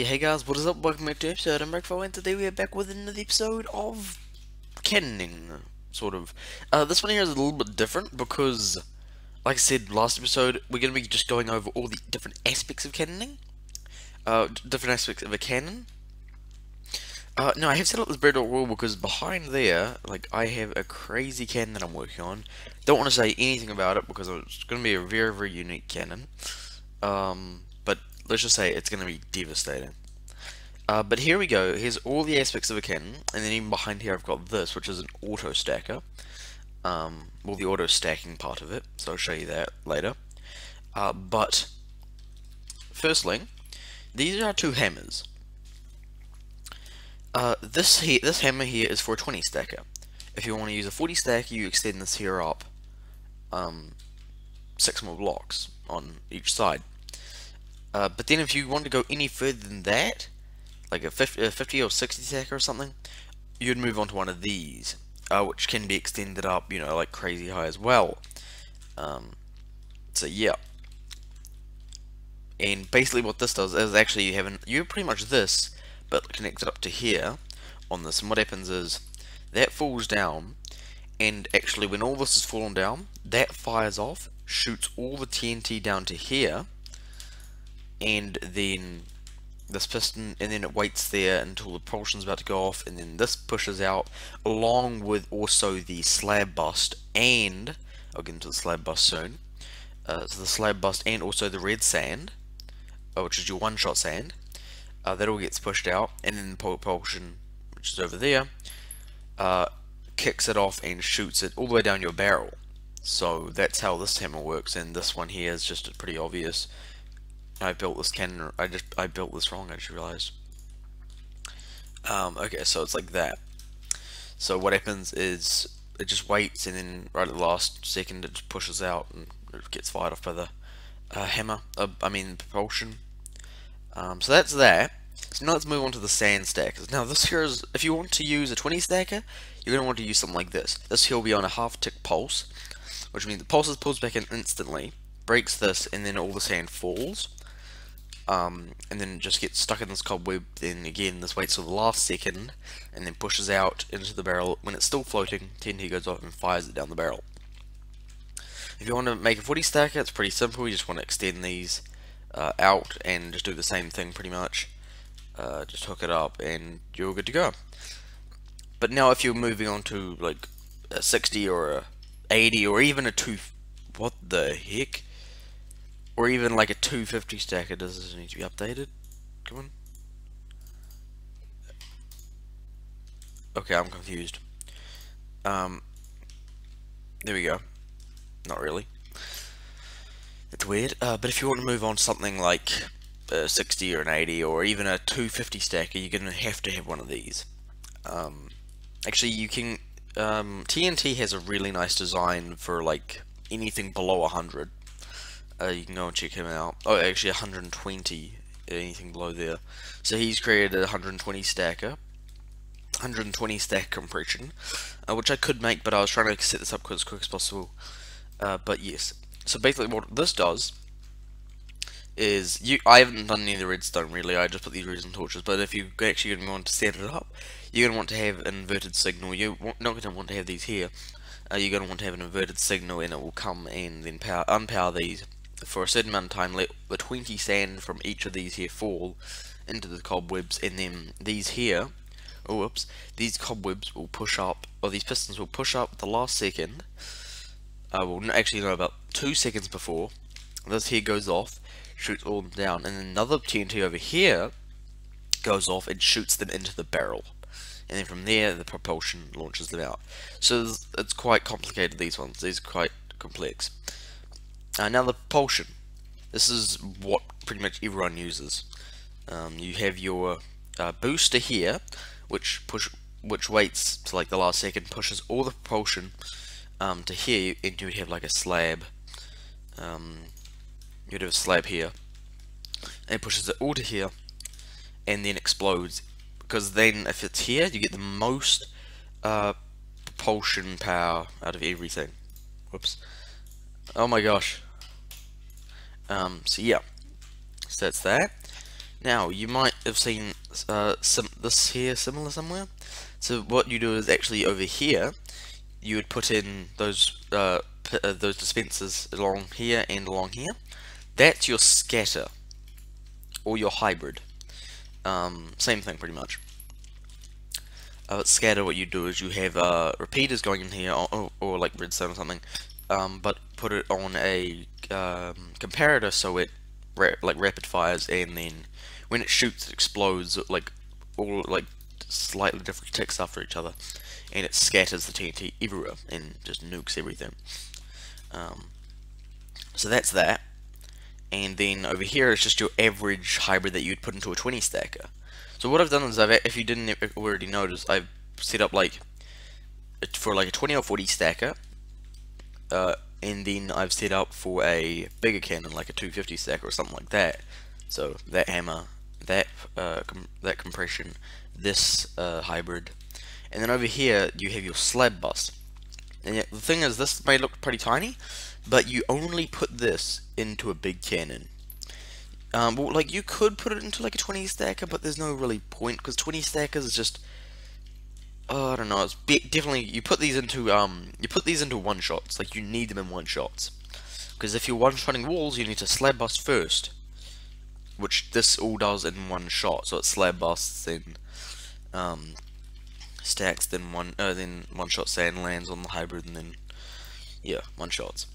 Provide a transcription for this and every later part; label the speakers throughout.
Speaker 1: Hey guys, what is up? Welcome back to episode. I'm Rickfo, and today we are back with another episode of cannoning, sort of. This one here is a little bit different because, like I said last episode, we're going to be just going over all the different aspects of cannoning, different aspects of a cannon. Now I have set up this Bread.Royal rule because behind there, like, I have a crazy cannon that I'm working on. Don't want to say anything about it because it's going to be a very, very unique cannon. But let's just say it's going to be devastating. But here we go. Here's all the aspects of a cannon, and then even behind here I've got this, which is an auto stacker. Well, the auto stacking part of it. So I'll show you that later. But firstly, these are two hammers. This hammer here is for a 20 stacker. If you want to use a 40 stacker, you extend this here up 6 more blocks on each side. But then if you want to go any further than that, like a 50 or 60 stacker or something, you'd move on to one of these, which can be extended up, you know, like crazy high as well. So yeah. And basically what this does is actually you have pretty much this, but connected up to here on this, and what happens is that falls down, and actually when all this is fallen down, that fires off, shoots all the TNT down to here, and then this piston, and then it waits there until the propulsion's about to go off, and then this pushes out along with also the slab bust, and I'll get into the slab bust soon. So the slab bust and also the red sand, which is your one-shot sand, that all gets pushed out, and then the propulsion, which is over there, kicks it off and shoots it all the way down your barrel. So that's how this hammer works, and this one here is just pretty obvious. I built this cannon. I built this wrong. I just realized. Okay, so it's like that. So what happens is it just waits, and then right at the last second, it just pushes out and it gets fired off by the hammer. I mean propulsion. So that's that. So now let's move on to the sand stackers. Now this here is, if you want to use a 20 stacker, you're going to want to use something like this. This here will be on a half tick pulse, which means the pulse pulls back in instantly, breaks this, and then all the sand falls. And then it just gets stuck in this cobweb. Then again, this waits till the last second, and then pushes out into the barrel. When it's still floating, TNT goes off and fires it down the barrel. If you want to make a 40 stacker, it's pretty simple. You just want to extend these out and just do the same thing pretty much. Just hook it up and you're good to go. But now if you're moving on to like a 60 or a 80 or even a 2, what the heck? Or even like a 250 stacker, does this need to be updated? Come on. Okay, I'm confused. There we go. Not really. It's weird. But if you want to move on to something like a 60 or an 80 or even a 250 stacker, you're going to have one of these. Actually, you can... TNT has a really nice design for like anything below 100. You can go and check him out. Oh, actually 120, anything below there. So he's created a 120 stacker, 120 stack compression, which I could make, but I was trying to set this up as quick as possible. But yes, so basically what this does is, I haven't done any of the redstone really, I just put these redstone torches, but if you're actually going to want to set it up, you're going to want to have an inverted signal. You're not going to want to have these here. You're going to want to have an inverted signal, and it will come and then unpower these for a certain amount of time, let the 20 sand from each of these here fall into the cobwebs, and then these here, oh whoops, these cobwebs will push up, or these pistons will push up at the last second, well actually no, about 2 seconds before, this here goes off, shoots all them down, and then another TNT over here goes off and shoots them into the barrel, and then from there the propulsion launches them out. So it's quite complicated, these ones, these are quite complex. Now the propulsion, this is what pretty much everyone uses. You have your booster here, which waits to like the last second, pushes all the propulsion to here, and you'd have like a slab. You'd have a slab here, and it pushes it all to here, and then explodes. Because then, if it's here, you get the most propulsion power out of everything. Whoops. Oh my gosh. So yeah, so that's that. Now, you might have seen this here similar somewhere. So what you do is actually over here, you would put in those dispensers along here and along here. That's your scatter, or your hybrid. Same thing pretty much. Scatter, what you do is you have repeaters going in here, or like redstone or something, but put it on a comparator so it like rapid fires, and then when it shoots it explodes like all like slightly different ticks after each other, and it scatters the TNT everywhere and just nukes everything. So that's that. And then over here is just your average hybrid that you'd put into a 20 stacker. So what I've done is if you didn't already notice, I've set up like for like a 20 or 40 stacker, and then I've set up for a bigger cannon like a 250 stacker or something like that. So that hammer, that compression, this hybrid, and then over here you have your slab bus. And yet, the thing is, this may look pretty tiny, but you only put this into a big cannon. Well, like you could put it into like a 20 stacker, but there's no really point because 20 stackers is just, I don't know. It's definitely you put these into one shots. Like you need them in one shots, because if you're one shotting walls, you need to slab bust first, which this all does in one shot. So it slab busts, then stacks, then one shot sand lands on the hybrid, and then yeah, one shots.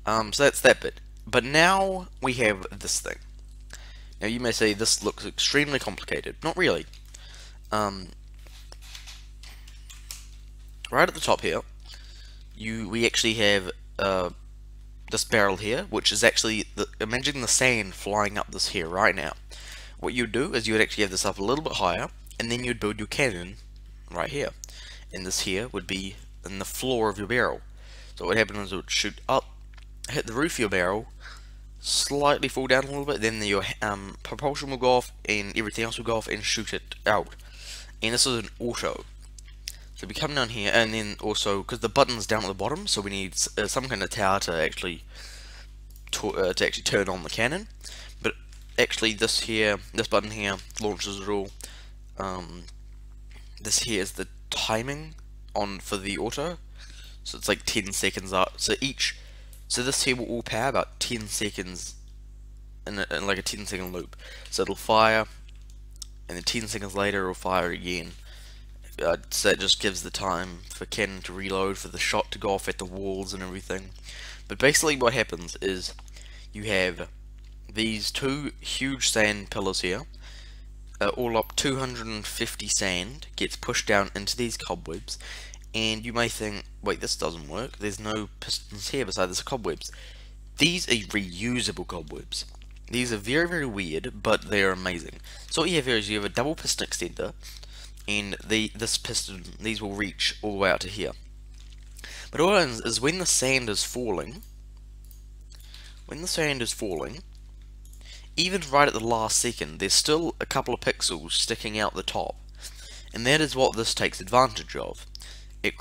Speaker 1: So that's that bit. But now we have this thing. Now you may say this looks extremely complicated. Not really. Right at the top here, we actually have this barrel here, which is actually imagine the sand flying up this here right now. What you'd do is you would actually have this up a little bit higher, and then you'd build your cannon right here, and this here would be in the floor of your barrel. So what happened is it would shoot up, hit the roof of your barrel, slightly fall down a little bit, then your propulsion will go off and everything else will go off and shoot it out. And this is an auto. So we come down here, and then also because the button's down at the bottom, so we need some kind of tower to actually turn on the cannon. But actually, this button here launches it all. This here is the timing on for the auto, so it's like 10 seconds up. So this here will all power about 10 seconds in like a 10-second loop. So it'll fire, and then 10 seconds later it'll fire again. So it just gives the time for cannon to reload, for the shot to go off at the walls and everything. But basically what happens is you have these two huge sand pillars here. All up 250 sand gets pushed down into these cobwebs, and you may think, wait, this doesn't work, there's no pistons here besides the cobwebs. These are reusable cobwebs. These are very, very weird, but they're amazing. So what you have here is you have a double piston extender, and these will reach all the way out to here. But what happens is when the sand is falling, even right at the last second, there's still a couple of pixels sticking out the top, and that is what this takes advantage of. It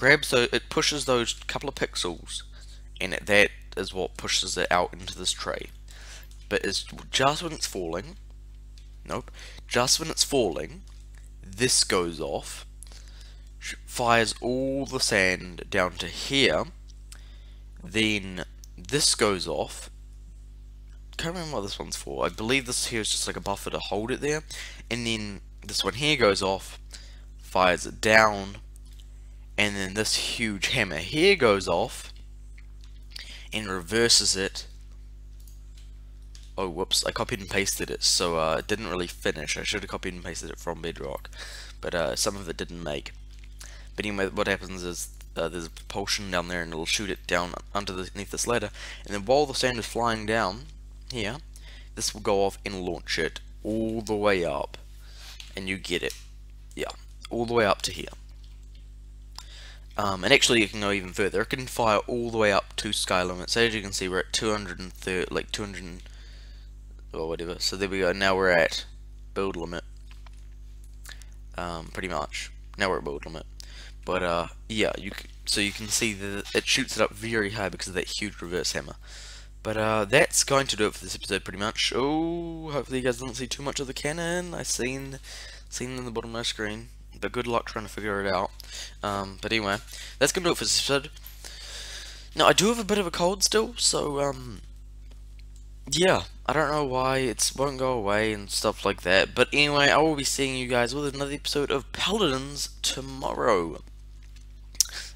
Speaker 1: pushes those couple of pixels, and that is what pushes it out into this tray. But it's just when it's falling, this goes off, fires all the sand down to here, then this goes off. Can't remember what this one's for. I believe this here is just like a buffer to hold it there, and then this one here goes off, fires it down, and then this huge hammer here goes off and reverses it. Oh whoops, I copied and pasted it, so it didn't really finish. I should have copied and pasted it from Bedrock, but some of it didn't make. But anyway, what happens is there's a propulsion down there, and it'll shoot it down underneath this ladder, and then while the sand is flying down here, this will go off and launch it all the way up, and you get it, yeah, all the way up to here. And actually, it can go even further. It can fire all the way up to sky limit. So as you can see, we're at 230, like 200, or whatever. So there we go. Now we're at build limit. Pretty much. Now we're at build limit. But yeah, so you can see that it shoots it up very high because of that huge reverse hammer. But that's going to do it for this episode, pretty much. Oh, hopefully you guys didn't see too much of the cannon. I seen in the bottom of my screen, but good luck trying to figure it out. But anyway, that's gonna do it for this episode. Now I do have a bit of a cold still, so yeah, I don't know why it won't go away and stuff like that. But anyway, I will be seeing you guys with another episode of Paladins tomorrow.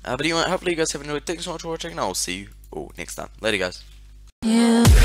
Speaker 1: But anyway, hopefully you guys have enjoyed. Thanks so much for watching, and I'll see you all next time. Later, guys. Yeah.